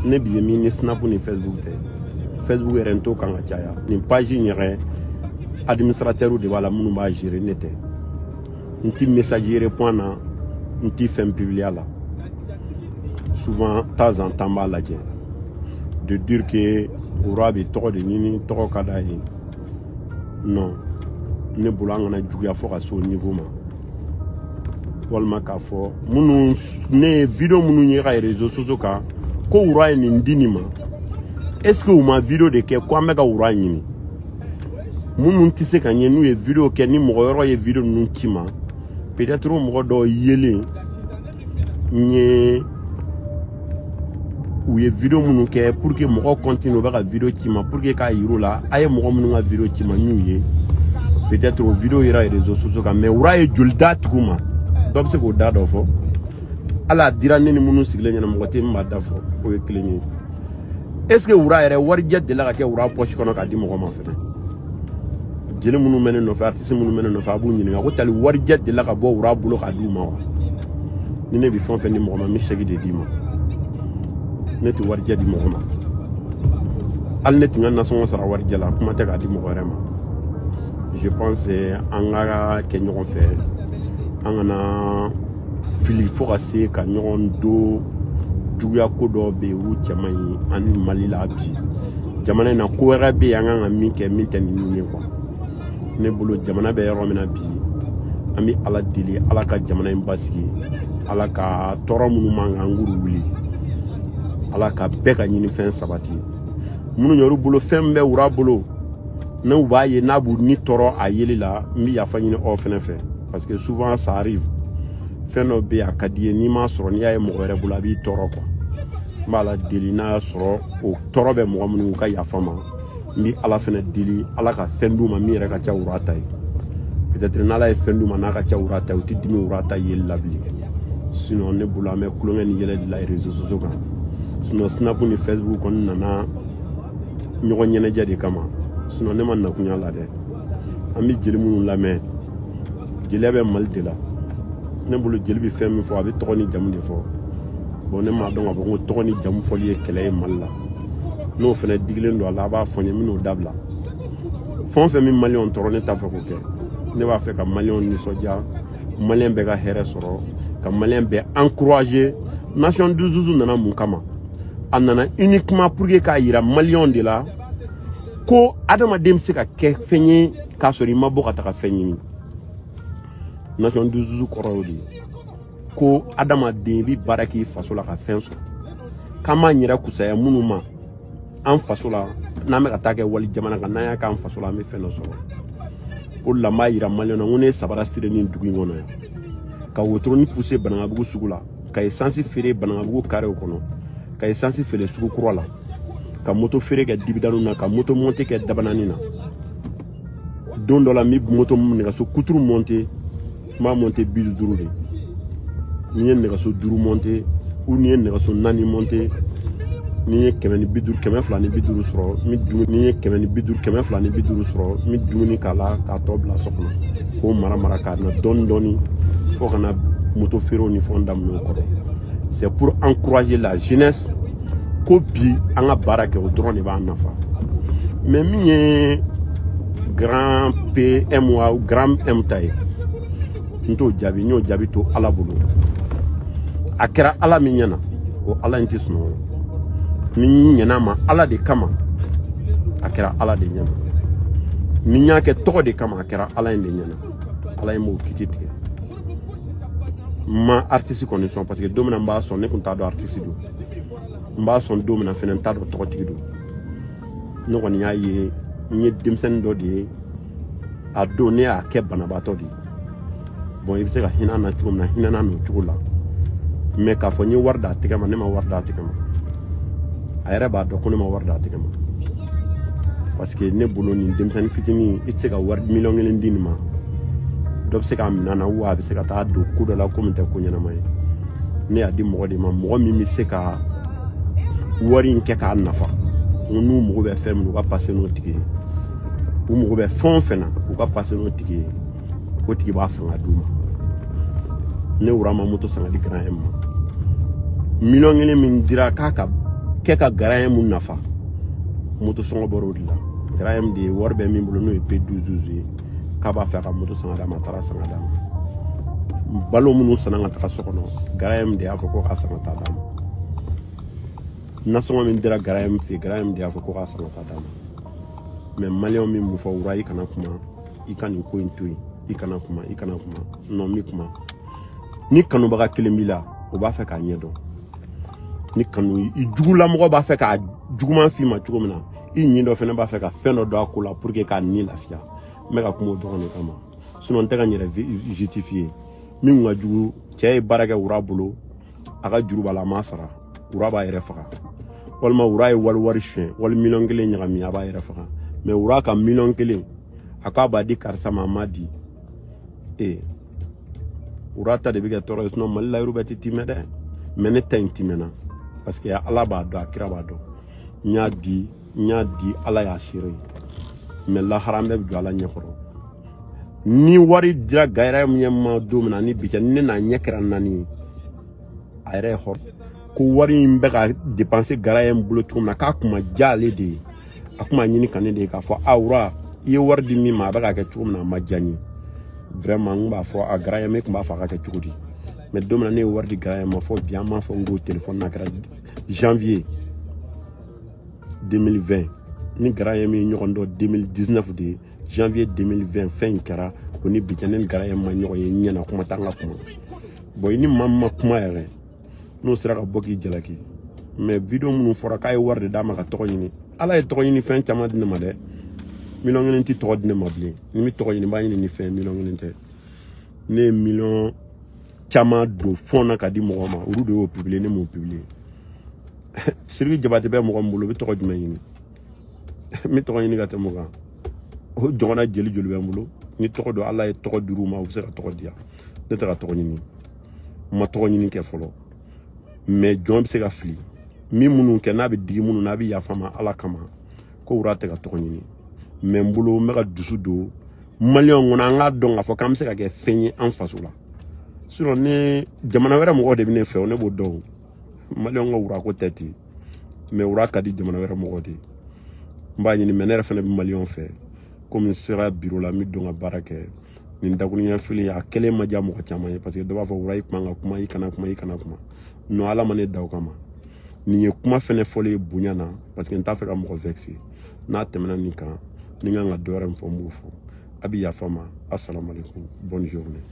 ne bi min ni Snap ni Facebook te Facebook rento kan ka caya ni page nyere administrateur de bala munu ba gérer nete nti messager point na nti femme publier là souvent temps en temps ba lajɛ de dire que ura bi tɔgɔ de ɲini tɔgɔ ka da ye non ne bolo an kana juguya fo ka se au niveau ma walima k'a fɔ minnu ne video minnu ye ka réseaux sociaux kan ko ura ye nin di nin ma est-ce que u ma video de kɛ ko an bɛ ka ura ɲini minnu tɛ se ka ɲɛ n'u ye video kɛ ni mɔgɔ yɔrɔ ye video ninnu ci ma peut-être mɔgɔ dɔw yelen n u ye video minnu kɛ pour que mɔgɔ continue u bɛ ka video ci ma pour que k'a yir'u la a ye mɔgɔ minnu ka video ci ma n'u ye peut-être o video yera réseaux sociaux kan mais ura ye joli da tigiw ma dɔ bɛ se k'o da dɔ fɔ ala dira ne ni minnu sigilen ɲɛna mɔgɔ tɛ min b'a da fɔ o ye kelen ye est ce que ura yɛrɛ warijɛ delila ka kɛ ura poche kɔnɔ k'a di mɔgɔ ma fɛnɛ jeli minnu bɛ ne nɔfɛ artiste minnu bɛ ne nɔfɛ a b'u ɲininka ko tali warijɛ delila ka bɔ ura bolo k'a d'u ma wa ni ne bɛ fɛn o fɛn di mɔgɔ ma n bɛ chèque de d'i ma ne tɛ warijɛ di mɔgɔ ma hali ne tun ka nasɔngɔ sara warijɛ la kuma tɛ k'a di mɔgɔ wɛrɛ ma je pense an ka kɛ ɲɔgɔn fɛ an kana fili fo ka se ka ɲɔgɔn do juguya ko dɔ bɛ yen olu cɛman ye ani Mali la bi jamana in na ko wɛrɛ bɛ yen an kan ka min kɛ min tɛ ninnu ye quoi ne bolo jamana bɛ yɔrɔ min na bi an bɛ Ala deli Ala ka jamana in basigi Ala ka tɔɔrɔ minnu man kan k'olu wuli Ala ka bɛɛ ka ɲinifɛn sabati minnu y'olu bolo fɛn bɛ wura bolo n'u b'a ye n'a b'u ni tɔɔrɔ a yeli la n bɛ yafa ɲini aw fɛnɛ fɛ parce que souvent ça arrive fɛn dɔ bɛ yen a ka di ye n'i m'a sɔrɔ n'i y'a ye mɔgɔ wɛrɛ bolo a b'i tɔɔrɔ quoi n b'a la deli n'a y'a sɔrɔ o tɔɔrɔ bɛ mɔgɔ minnu ka yafa ma n bɛ Ala fɛnɛ deli Ala ka fɛn d'u ma min yɛrɛ ka ca wura ta ye peut-être n'Ala ye fɛn d'u ma n'a ka ca wura ta ye u tɛ dimi wura ta yeli la bilen sinon ne bolo an bɛ kulonkɛ ni yɛlɛ de la réseaux sociaux kan sinon Snap ni Facebook kɔni nana ɲɔgɔn ɲɛnajɛ de kama sinon ne ma nakunya la dɛ an bɛ jeli minnu lamɛn jeliya bɛ Mali de la ne bolo jeli bɛ fɛn min fɔ a bɛ tɔgɔ ni jamu de fɔ bon ne m'a dɔn k'a fɔ ko tɔgɔ ni jamu fɔli ye kɛlɛ ye Mali la n'o fɛnɛ digilen don a la a b'a fɔ n ye n bɛn'o dabila fɛn o fɛn min maliyɛnw tɔɔrɔ ne t'a fɛ k'o kɛ ne b'a fɛ ka maliyɛnw nisɔndiya maliyɛn bɛɛ ka hɛrɛ sɔrɔ ka maliyɛn bɛɛ encourager nation du Zouzou nana mun kama a nana uniquement pour que k'a yira maliyɛnw de la ko adamaden bɛ se ka kɛ fɛn ye k'a sɔrɔ i ma bɔ ka taga fɛn ɲini nation du Zouzou kɔrɔ y'o de ye ko adamaden bɛ baara k'i faso la ka fɛn sɔrɔ k'an b'an yɛrɛ kusaya minnu ma an faso la n'an bɛ ka taa kɛ wali jamana kan n'an y'a k'an faso la an bɛ fɛn dɔ sɔrɔ o de la n b'a yira maliyɛnw na ko ne ye sabara siri nin dugu in kɔnɔ yan ka wotoronin poussé Banankabugu sugu la ka essence feere Banankabugu carré kɔnɔ ka essence feere sugu kura la ka moto feere kɛ dibidanu na ka moto monter kɛ dabanani na don dɔ la n bɛ moto nɛgɛso kuturu monter n b'a monter 50 de ni ye nɛgɛso 5 monter ou ni ye nɛgɛso 4 monter ni ye 150 250 sɔrɔ ni ye 150 250 sɔrɔ n bɛ dumuni k'a la k'a tɔ bila so kɔnɔ k'o mara k'a na dɔɔni dɔɔni fo ka na moto feerew ni fɛnw daminɛ o kɔrɔ c'est pour encourager la jeunesse ko bi an ka baara kɛ o dɔrɔn de b'a nafa mais min ye grand PM ou grand M ta ye n t'o jaabi n y'o jaabi to Ala bolo a kɛra Ala min ɲɛna o Ala in tɛ sunɔgɔ ni ɲɛna ma Ala de kama a kɛra Ala de ɲɛna ni y'a kɛ tɔgɔ de kama a kɛra Ala in de ɲɛna Ala in m'o kiti tigɛ ma artiste kɔni sɔn parce que don min na n b'a sɔn ne tun t'a dɔn artiste don n b'a sɔn don min na fɛnɛ n t'a dɔn tɔgɔtigi don ne kɔni y'a ye n ye denmisɛnnin dɔ de ye a don ne y'a kɛ banabaatɔ de ye bon i bɛ se ka hinɛ na cogo min na hinɛ na n'o cogo la mais k'a fɔ n ye wari d'a tɛgɛ ma ne ma wari d'a tɛgɛ ma a yɛrɛ b'a dɔn ko ne ma wari d'a tɛgɛ ma parce que ne bolo nin denmisɛnnin fitinin i tɛ se ka wari miliyɔn 1 di nin ma dɔ bɛ se k'a minɛ na ou a bɛ se ka taa don ko dɔ la ko min tɛ ko ɲɛnama ye ne y'a di mɔgɔ de ma mɔgɔ min bɛ se ka wari in kɛ k'a nafa n'u mago bɛ fɛn min u ka passer n'o tigi ye u mago bɛ fɛn o fɛn na u ka passer n'o tigi ye o tigi b'a san ka d'u ma ne wura ma moto san ka di grand M ma miliyɔn 1 min dira k'a ka ka garan mun nafa moto songo boro dila garan de worbe min bolo no P12 ka ba fa ka moto sanga dama tara sanga dama balo munu sananga ta sokono garan de afo ko ka sanga ta dama nasongo min dira garan de afo ko ka sanga ta dama mais malio min mu fa urai kana kuma ikani ko intui ikana kuma non mi kuma ni kanu baga kelembila o ba fa ka nyedo ni kanu I jugula mo ba fa ka juguma fi ma cogo mina I nyindo fene ba fa ka feno do akula pour que ka ni lafia me ka kuma do ne kama sinon te ka nyere justifier min nga jugu cey baraka wura bolo aga juru bala masara wura ba yere faga walma wura wal wari chen wal million kelen nyami aba yere faga mais wura ka million kelen aka ba di karsa mamadi urata de biga toro no malla rubati timede mene timena parce que ala ba do akira ba do nyadi ala ya shiri mais la harambe bi ala nyakoro ni wari dira gaira myemma do mena ni bi ni na nyekra nani ayre hor ko wari mbe ka dépenser gaira mbolo tumna ka kuma jale de akuma nyini kanede ka fo awra ye wardi mi ma ba ka tumna majani vraiment ngba fo agraya me kumba fa ka tugudi mais domina ne wardi graya ma fo bien ma fo ngo téléphone na kara janvier 2020 ni graya me nyokondo 2019 de janvier 2020 fin kara oni bijanen graya ma nyokoye nyana kuma tanga kuma boy ni mamma kuma yare no sira ka boki jalaki mais video munu fora kay wardi dama ka to yini ala e to yini fin chama dina ma de million ngene ti to dina mabli ni mi to yini ba yini ni fin million ngene te ne million chama do fona ka di mo ma uru do publier ne mo publier sirri jabate be mo mbulu bi to juma yini mi to yini ga te mo ga o jona jeli jolu be mbulu ni to do ala e to duru ma o se ka to dia ne ta to yini ma to yini ke folo mais jon bi se ka fli mi munu ke na bi digi munu na bi ya fama ala kama ko urate ka to yini mais mbulu me ka dusu do malion ngona nga donga fo kam se ka ke fenye en fasula sur ne jamana wera mo de bine fe ne bo do malion nga wura ko teti mais wura ka di jamana wera mo de mba ni menere fene bi malion fe comme sera bureau la mi donga barake ni ndakuni ya fili ya kele ma jamu ko chama parce que do ba fo wura ikma nga kuma ikana kuma no ala mane daw kama ni ye kuma fene fole bunyana parce que nta fe ka mo vexer na temena ni kan ni nga dore mfo mufo Abi Yafama, assalamu alaikum, bonne journée.